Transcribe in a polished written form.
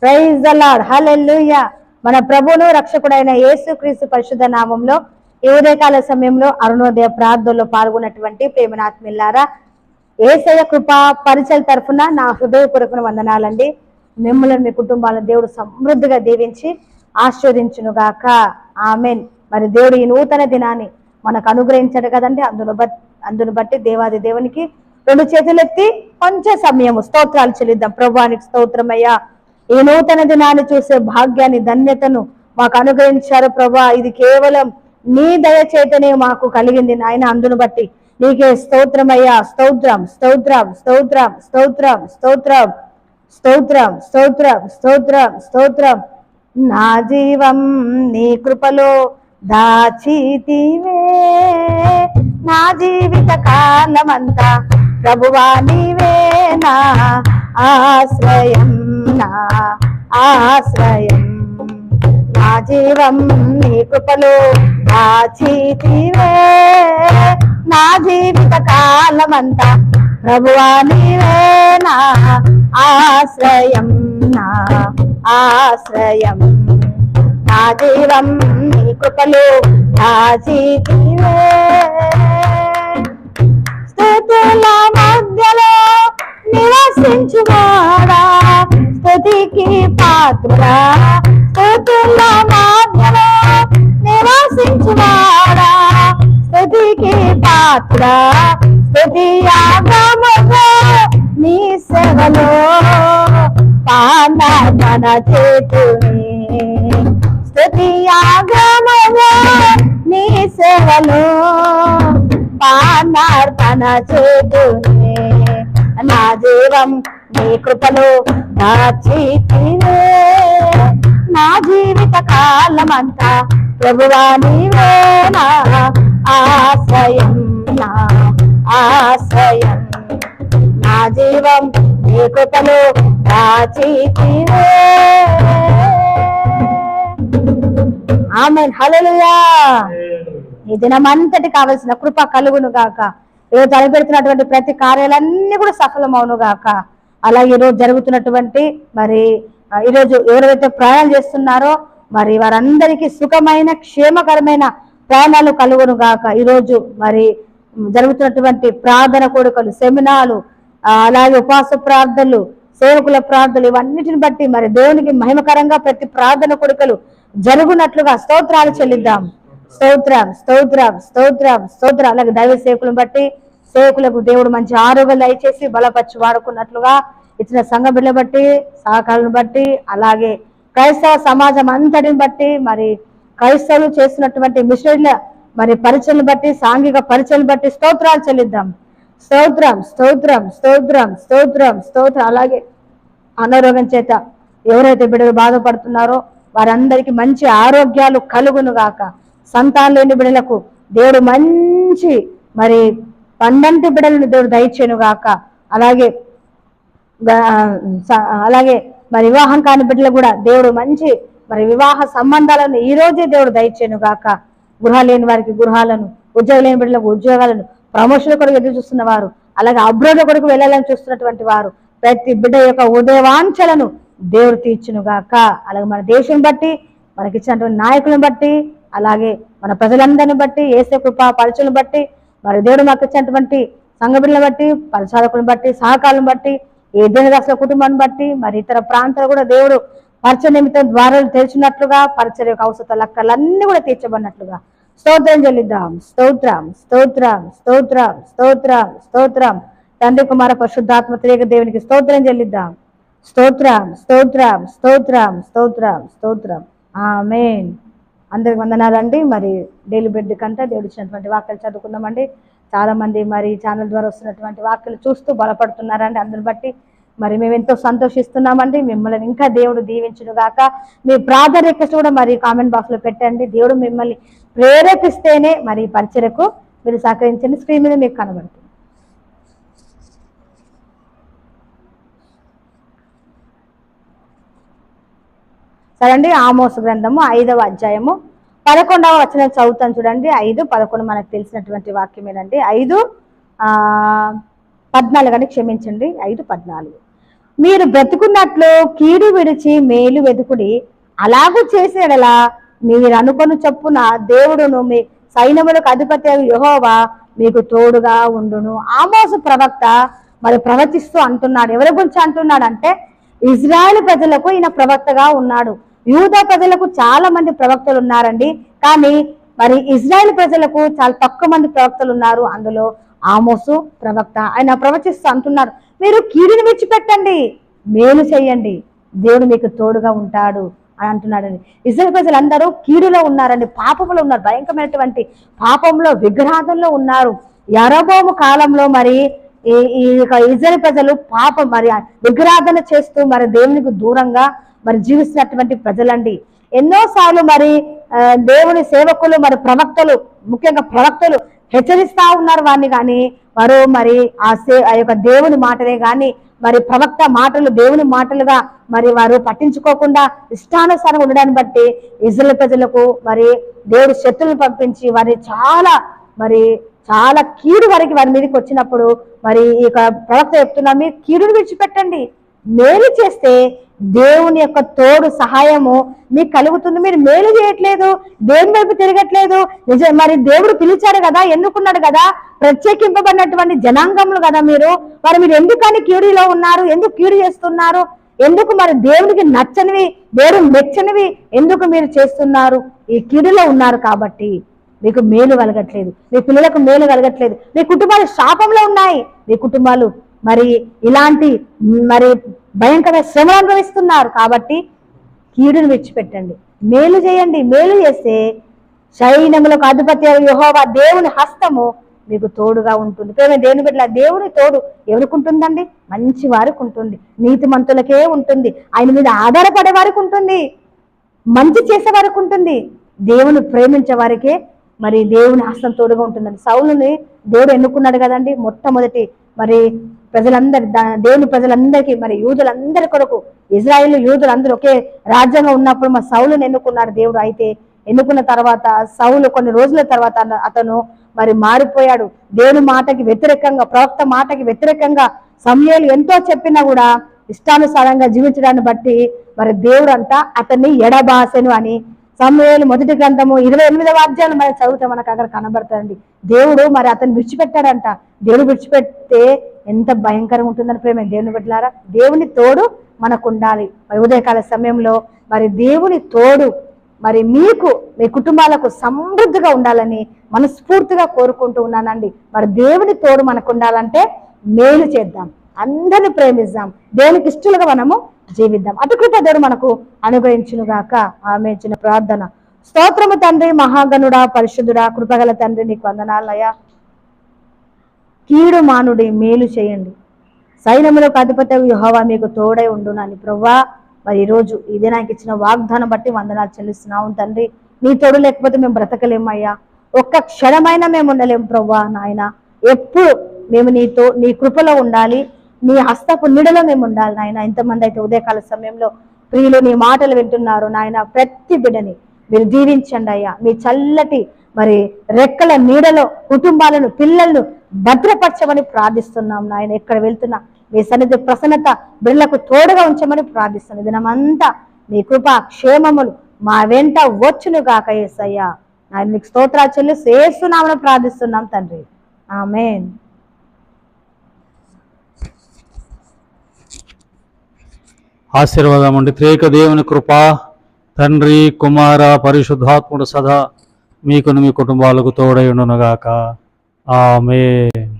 Praise the lord, హల్లెలూయా. మన ప్రభువును రక్షకుడైన యేసుక్రీస్తు పరిశుద్ధ నామంలో ఈ ఉదయకాల సమయంలో అరుణోదయ ప్రార్థనలో పాల్గొన్నటువంటి ప్రేమనాత్మిల్లారా, యేసయ్య కృపా పరిచయ తరఫున నా హృదయపూర్వక వందనాలండి. మిమ్మల్ని మీ కుటుంబాలను దేవుడు సమృద్ధిగా దీవించి ఆశీర్వదించునుగాక. ఆమెన్. మరి దేవుడు ఈ నూతన దినాన్ని మనకు అనుగ్రహించాడు కదండి. అందును బట్టి దేవాది దేవునికి రెండు చేతులెత్తి కొంచెం సమయము స్తోత్రాలు చెల్లిద్దాం. ప్రభువానికి స్తోత్రమయ్యా. ఈ నూతన దినాన్ని చూసే భాగ్యాన్ని, ధన్యతను మాకు అనుగ్రహించారు ప్రభా. ఇది కేవలం నీ దయచేతనే మాకు కలిగింది నాయన. అందును బట్టి నీకే స్తోత్రమయ్యా. స్తోత్రం స్తోత్రం స్తోత్రం స్తోత్రం స్తోత్రం స్తోత్రం స్తోత్రం స్తోత్రం స్తోత్రం. నా జీవం నీ కృపలో దాచితివే, నా జీవిత కాలమంతా ప్రభువా నీవే నా ఆశ్రయం, నా ఆశ్రయం. నా జీవం నీ కృపలో దాచితివే, నా జీవిత కాలమంతా ప్రభువా నీవే నా ఆశ్రయం, నా ఆశ్రయం. నా జీవం నీ కృపలో దాచితివే. స్తుతుల మధ్యలో నివసించువాడా, స్తుతికి పాత్రుడా. స్తుతుల మధ్యలో నివసించువాడా, స్తుతికి పాత్రుడా. స్తుతి యాగముగా నీ సేవలో పానార్పణ చేతుని, స్తుతి యాగముగా నీ సేవలో పానార్పణ చేతుని. నా జీవం నీ కృపలో దాచితివే, నా జీవిత కాలమంతా ప్రభువా నీవే నా ఆశ్రయం, నా ఆశ్రయం. నా జీవం నీ కృపలో దాచితివే. ఆమేన్, హల్లెలూయా. ఈ దినమంతటి కావలసిన కృప కలుగును గాక. ఈరోజు తలపెడుతున్నటువంటి ప్రతి కార్యాలన్నీ కూడా సఫలమవును గాక. అలాగే ఈరోజు జరుగుతున్నటువంటి మరి ఈరోజు ఎవరైతే ప్రయాణాలు చేస్తున్నారో మరి వారందరికీ సుఖమైన క్షేమకరమైన ప్రయాణాలు కలుగును గాక. ఈరోజు మరి జరుగుతున్నటువంటి ప్రార్థన కోరికలు, సెమినార్లు, అలాగే ఉపవాస ప్రార్థనలు, సేవకుల ప్రార్థనలు, ఇవన్నిటిని బట్టి మరి దేవునికి మహిమకరంగా ప్రతి ప్రార్థన కోరికలు జరుగునట్లుగా స్తోత్రాలు చెల్లిద్దాం. స్తోత్రం స్తోత్రం స్తోత్రం స్తోత్రం. అలాగే దైవ సేవకులను బట్టి సేవకులకు దేవుడు మంచి ఆరోగ్యం దయచేసి బలపరిచి వాడుకున్నట్లుగా ఇచ్చిన సంఘ బిడ్డలు బట్టి, సహకారాలను బట్టి, అలాగే క్రైస్తవ సమాజం అంతటిని బట్టి, మరి క్రైస్తవులు చేస్తున్నటువంటి మిషనరీల మరి పరిచయను బట్టి, సాంఘిక పరిచయను బట్టి స్తోత్రాలు చెల్లిద్దాం. స్తోత్రం స్తోత్రం స్తోత్రం స్తోత్రం స్తోత్రం. అలాగే అనారోగ్యం చేత ఎవరైతే బిడ్డలు బాధపడుతున్నారో వారందరికీ మంచి ఆరోగ్యాలు కలుగును గాక. సంతానం లేని బిడ్డలకు దేవుడు మంచి మరి పండంటి బిడ్డలను దేవుడు దయచేను గాక. అలాగే మరి వివాహం కాని బిడ్డలు కూడా దేవుడు మంచి మరి వివాహ సంబంధాలను ఈ రోజే దేవుడు దయచేను గాక. గృహాలు లేని వారికి గృహాలను, ఉద్యోగం లేని బిడ్డలకు ఉద్యోగాలను, ప్రమోషన్ కొరకు ఎదురు చూస్తున్న వారు, అలాగే అబ్రోడ్ కొరకు వెళ్ళాలని చూస్తున్నటువంటి వారు ప్రతి బిడ్డ యొక్క ఉదయవాంఛలను దేవుడు తీర్చును గాక. అలాగే మన దేశం బట్టి, మనకిచ్చినటువంటి నాయకులను బట్టి, అలాగే మన ప్రజలందరిని బట్టి, యేసు కృపా పరిచయం బట్టి, మరి దేవుడు మాకు ఇచ్చినటువంటి సంఘ బిడ్డలను బట్టి, పరిచారకులను బట్టి, సహకారాలను బట్టి, ఈ దేవదాసుల కుటుంబాన్ని బట్టి, మరి ఇతర ప్రాంతాలు కూడా దేవుడు పరిచయ నిమిత్తం ద్వారాలు తెరిచినట్లుగా, పరిచయ యొక్క అవసర లెక్కలన్నీ కూడా తీర్చబడినట్లుగా స్తోత్రం చెల్లిద్దాం. స్తోత్రం స్తోత్రం స్తోత్రం స్తోత్రం స్తోత్రం. తండ్రి కుమార పరిశుద్ధాత్మ త్రియేక దేవునికి స్తోత్రం చెల్లిద్దాం. స్తోత్రం స్తోత్రం స్తోత్రం స్తోత్రం స్తోత్రం. ఆమేన్. అందరికి వందనాలండి. మరి డైలీ బ్రెడ్ కంటే దేవుడు ఇచ్చినటువంటి వాక్యాలు చదువుకుందామండి. చాలా మంది మరి ఛానల్ ద్వారా వస్తున్నటువంటి వాక్యాలు చూస్తూ బలపడుతున్నారండి. అందుని బట్టి మరి మేము ఎంతో సంతోషిస్తున్నామండి. మిమ్మల్ని ఇంకా దేవుడు దీవించును గాక. మీ ప్రార్థన రిక్వెస్ట్ కూడా మరి కామెంట్ బాక్స్ లో పెట్టండి. దేవుడు మిమ్మల్ని ప్రేరేపిస్తేనే మరి పరిచయకు మీరు సహకరించండి. స్క్రీన్ మీద మీకు కనబడుతుంది. సరే అండి, ఆమోసు గ్రంథము 5వ అధ్యాయము 11వ వచనం చదువుతాను చూడండి. 5:11 మనకు తెలిసినటువంటి వాక్యమేనండి. 5:14 అని క్షమించండి, 5:14. మీరు బ్రతుకున్నట్లు కీడు విడిచి మేలు వెతుకుడి, అలాగూ చేసేడలా మీరు అనుకొని చొప్పున దేవుడును మీ సైన్యములకు అధిపతి యెహోవా మీకు తోడుగా ఉండును. ఆమోసు ప్రవక్త మరి ప్రవచిస్తూ అంటున్నాడు. ఎవరి గురించి అంటున్నాడు అంటే ఇజ్రాయెల్ ప్రజలకు ఈయన ప్రవక్తగా ఉన్నాడు. యూదా ప్రజలకు చాలా మంది ప్రవక్తలు ఉన్నారండి, కానీ మరి ఇజ్రాయెల్ ప్రజలకు చాలా తక్కువ మంది ప్రవక్తలు ఉన్నారు. అందులో ఆమోసు ప్రవక్త. ఆయన ప్రవచిస్తూ అంటున్నారు, మీరు కీడుని విడిచిపెట్టండి, మేలు చేయండి, దేవుడు మీకు తోడుగా ఉంటాడు అని అంటున్నాడండి. ఇజ్రాయెల్ ప్రజలందరూ కీడులో ఉన్నారండి, పాపంలో ఉన్నారు, భయంకరమైనటువంటి పాపంలో విగ్రహాదంలో ఉన్నారు. యరొబోము కాలంలో మరి ఈ ఇజ్రాయెల్ ప్రజలు పాపం మరి విగ్రహాదన చేస్తూ మరి దేవునికి దూరంగా మరి జీవిస్తున్నటువంటి ప్రజలండి. ఎన్నోసార్లు మరి దేవుని సేవకులు మరి ప్రవక్తలు, ముఖ్యంగా ప్రవక్తలు హెచ్చరిస్తా ఉన్నారు వారిని, కానీ వారు మరి ఆ యొక్క దేవుని మాటలే కానీ మరి ప్రవక్త మాటలు దేవుని మాటలుగా మరి వారు పట్టించుకోకుండా ఇష్టానుసారం ఉండడాన్ని బట్టి ఇజ్రాయెల్ ప్రజలకు మరి దేవుడు శత్రువులను పంపించి వారి చాలా కీడు వారికి వారి మీదకి వచ్చినప్పుడు మరి ఈ ప్రవక్త చెప్తున్నా, మీరు కీడును విడిచిపెట్టండి, మేలు చేస్తే దేవుని యొక్క తోడు సహాయము మీకు కలుగుతుంది. మీరు మేలు చేయట్లేదు, దేవుని వైపు తిరగట్లేదు. నిజం, మరి దేవుడు పిలిచాడు కదా, ఎన్నుకున్నాడు కదా, ప్రత్యేకింపబడినటువంటి జనాంగములు కదా మీరు. మరి మీరు ఎందుకని కీడులో ఉన్నారు? ఎందుకు కీడు చేస్తున్నారు? ఎందుకు మరి దేవునికి నచ్చనివి, దేవుడు మెచ్చనివి ఎందుకు మీరు చేస్తున్నారు? ఈ కీడులో ఉన్నారు కాబట్టి మీకు మేలు కలగట్లేదు, మీ పిల్లలకు మేలు కలగట్లేదు, మీ కుటుంబాలు శాపంలో ఉన్నాయి. మీ కుటుంబాలు మరి ఇలాంటి మరి భయంకరమైన శ్రమలు అనుభవిస్తున్నారు. కాబట్టి కీడును విడిచిపెట్టండి, మేలు చేయండి. మేలు చేస్తే సైన్యములకు అధిపతి యెహోవా దేవుని హస్తము మీకు తోడుగా ఉంటుంది. ప్రేమ దేవుని బిడ్డల, దేవుని తోడు ఎవరికి ఉంటుందండి? మంచి వారికి ఉంటుంది, నీతిమంతులకే ఉంటుంది, ఆయన మీద ఆధారపడే వారికి ఉంటుంది, మంచి చేసే వారికి ఉంటుంది, దేవుని ప్రేమించే వారికే మరి దేవుని హస్తం తోడుగా ఉంటుందండి. సౌలుని దేవుడు ఎన్నుకున్నాడు కదండి, మొట్టమొదటి మరి ప్రజలందరి దేవుని ప్రజలందరికీ మరి యూదులందరి కొరకు, ఇజ్రాయేల్ యూదులందరూ ఒకే రాజ్యంగా ఉన్నప్పుడు మా సౌలుని ఎన్నుకున్నాడు దేవుడు. అయితే ఎన్నుకున్న తర్వాత సౌలు కొన్ని రోజుల తర్వాత అతను మరి మారిపోయాడు. దేవుని మాటకి వ్యతిరేకంగా, ప్రవక్త మాటకి వ్యతిరేకంగా సమూయేలు ఎంతో చెప్పినా కూడా ఇష్టానుసారంగా జీవించడాన్ని బట్టి మరి దేవుడు అంతా అతన్ని ఎడబాసెను అని సమూయేలు మొదటి గ్రంథము 28వ అధ్యాయం మరి చదివితే మనకు అక్కడ కనబడతాడండి. దేవుడు మరి అతన్ని విడిచిపెట్టాడంట. దేవుడు విడిచిపెడితే ఎంత భయంకరంగా ఉంటుందని ప్రేమ దేవుని బిడ్డలారా, దేవుని తోడు మనకు ఉండాలి. మరి ఉదయకాల సమయంలో మరి దేవుని తోడు మరి మీకు, మీ కుటుంబాలకు సమృద్ధిగా ఉండాలని మనస్ఫూర్తిగా కోరుకుంటూ ఉన్నానండి. మరి దేవుని తోడు మనకు ఉండాలంటే మేలు చేద్దాం, అందరిని ప్రేమిద్దాం, దేవునికి ఇష్టలుగా మనము జీవిద్దాం. అటు కృప దేవుడు మనకు అనుగ్రహించునుగాక. ఆమె చిన్న ప్రార్థన. స్తోత్రము తండ్రి, మహాగణుడా, పరిశుద్ధుడా, కృపగల తండ్రి, నీకు వందనాలయ్యా. కీడు మానుడి, మేలు చేయండి, సైన్యములకు అధిపతి యెహోవా మీకు తోడై ఉండునని ప్రభువా మరి ఈరోజు ఈ దినానికి ఇచ్చిన వాగ్దానం బట్టి వందనాలు చెల్లిస్తున్నాము తండ్రి. నీ తోడు లేకపోతే మేము బ్రతకలేమయ్యా, ఒక్క క్షణమైనా మేము ఉండలేము ప్రభువా. నాయన ఎప్పుడు మేము నీ కృపలో ఉండాలి, నీ హస్తపు నీడలో మేము ఉండాలి నాయన. ఎంతమంది అయితే ఉదయకాల సమయంలో ప్రియులు నీ మాటలు వింటున్నారు నాయన, ప్రతి బిడ్డని మీరు దీవించండి అయ్యా. మీ చల్లటి మరి రెక్కల నీడలో కుటుంబాలను, పిల్లలను భద్రపరచమని ప్రార్థిస్తున్నాం నాయన. ఎక్కడ వెళ్తున్నా మీ సన్నిధి ప్రసన్నత బిడ్డలకు తోడుగా ఉంచమని ప్రార్థిస్తున్నాం. దినమంతా నీ కృప క్షేమములు మా వెంట వచ్చును గాక యేసయ్యా. ఆయన నీకు స్తోత్రాలు చెల్లిస్తూ యేసునామమున ప్రార్థిస్తున్నాం తండ్రి, ఆమేన్. ఆశీర్వాదం అండి. త్రేక దేవుని కృప, తండ్రి, కుమార, పరిశుద్ధాత్ముడు సదా మీకును మీ కుటుంబాలకు తోడై ఉండునుగాక. ఆమేన్.